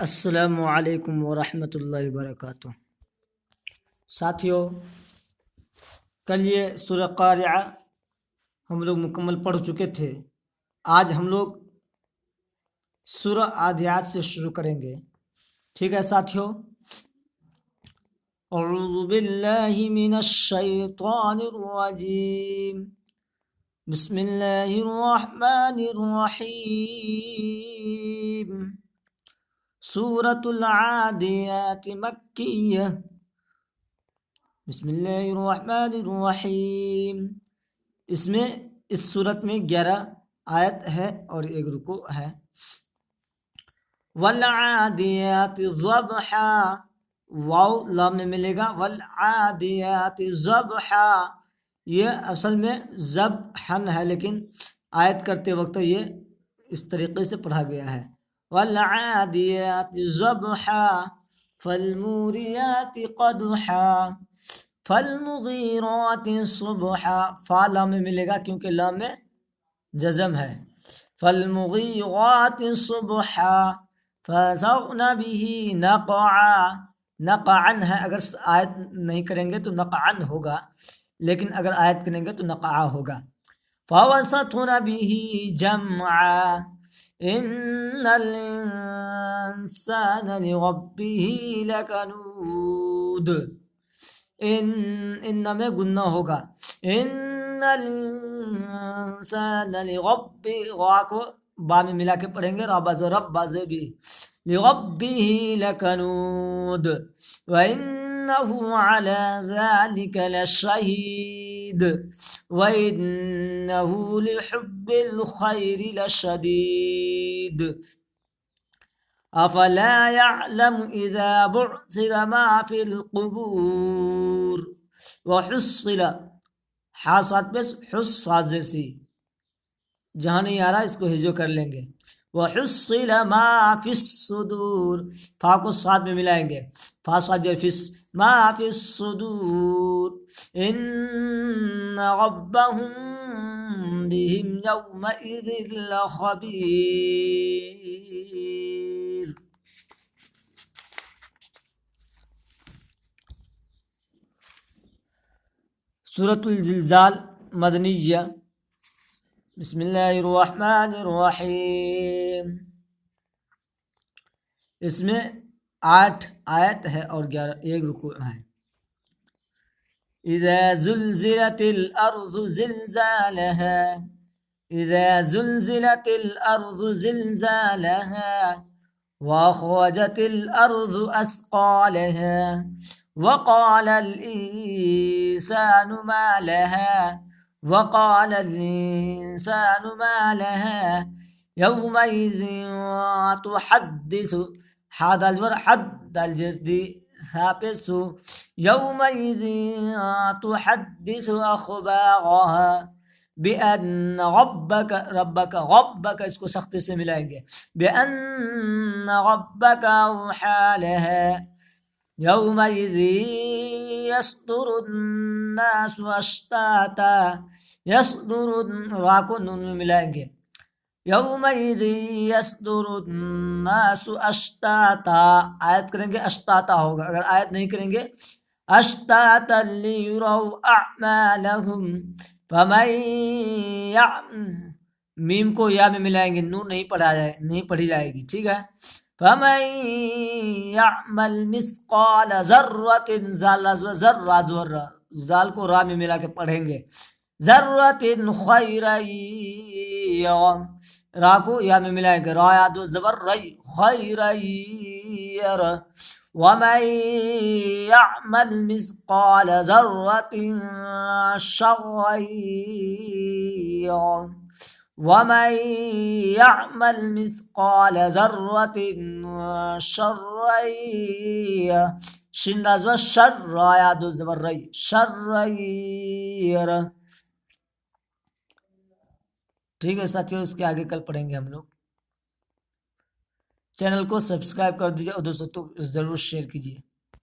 السلام علیکم ورحمۃ اللہ وبرکاتہ۔ ساتھیوں، کل یہ سورہ قارعہ ہم لوگ مکمل پڑھ چکے تھے۔ آج ہم لوگ سورہ عادیات سے شروع کریں گے، ٹھیک ہے ساتھیوں؟ اعوذ باللہ من الشیطان الرجیم، بسم اللہ الرحمن الرحیم۔ سورۃ العادیات مکیہ۔ بسم اللہ الرحمن الرحیم۔ اس صورت میں 11 آیت ہے اور 1 رکوع ہے۔ والعادیات ضبحا، واو لام میں ملے گا، والعادیات ضبحا، یہ اصل میں ذبحن ہے لیکن آیت کرتے وقت یہ اس طریقے سے پڑھا گیا ہے۔ والعادیات ضبحا فالموریات قدحا فالمغیرات صبحا، فا لام میں ملے گا کیونکہ لام میں جزم ہے۔ فالمغیرات صبحا فَأَثَرْنَ بِهِ نَقْعًا، نقعن ہے، اگر آیت نہیں کریں گے تو نقعن ہوگا، لیکن اگر آیت کریں گے تو نقعا ہوگا۔ فَوَسَطْنَ بِهِ جَمْعًا إِنَّ الْإِنسَانَ لِرَبِّهِ لَكَنُودٌ، ان میں گنہ ہوگا۔ ان الانسان لربه، غا کو با میں ملا کے پڑھیں گے، رب بھی، لربه لکنود، وانه على ذلك لشهید، وانه لحب الخير لشدید، افلا يعلم اذا بعثر ما في القبور وحصل، حاصات بس حس جیسی، جہاں نہیں آ رہا اس کو ہجو کر لیں گے۔ وحصل ما في الصدور، فا کو ساتھ میں ملائیں گے، فا ساتھ فس، ما في الصدور ان ربهم بهم يومئذ لخبیر۔ سورۃ الزلزال مدنیہ۔ بسم اللہ الرحمن الرحیم۔ اس میں 8 آیت ہے اور 1 رکوع ہے۔ اذا زلزلت الارض زلزالها، اذا زلزلت الارض زلزالها واخرجت الارض اثقالها وقال الانسان ما لها، وقال الانسان ما لها يومئذ تحدث، حد الجر حد الجدي حابسو، يومئذ تحدث اخبارها بأن ربك اس کو سختی سے ملائیں گے، بأن ربك اوحى لها يومئذ يصدر الناس اشتاتا، يصدر را کو نون میں ملائیں گے، یومئذ یصدر الناس اشتاتا، آیت کریں گے اشتاتا ہوگا، اگر آیت نہیں کریں گے اشتاتا لیروا اعمالهم فمن میم کو یا میں ملائیں گے، نون نہیں پڑھی جائے گی، ٹھیک ہے؟ فمن يعمل مثقال ذرۃ، زال کو را میں ملا کے پڑھیں گے، ذرۃ خیرا یرہ، را کو یا میں ملائیں گے، را دو زبر ری، خیرا یرہ، ومن يعمل مثقال ذرۃ شرا یرہ، ومن يعمل مثقال ذرۃ شرا یرہ، شن رازو شر، را دو زبر ری، شرا یرہ، ٹھیک ہے ساتھیوں؟ اس کے آگے کل پڑھیں گے ہم لوگ۔ چینل کو سبسکرائب کر دیجیے اور دوستوں کو ضرور شیئر کیجیے۔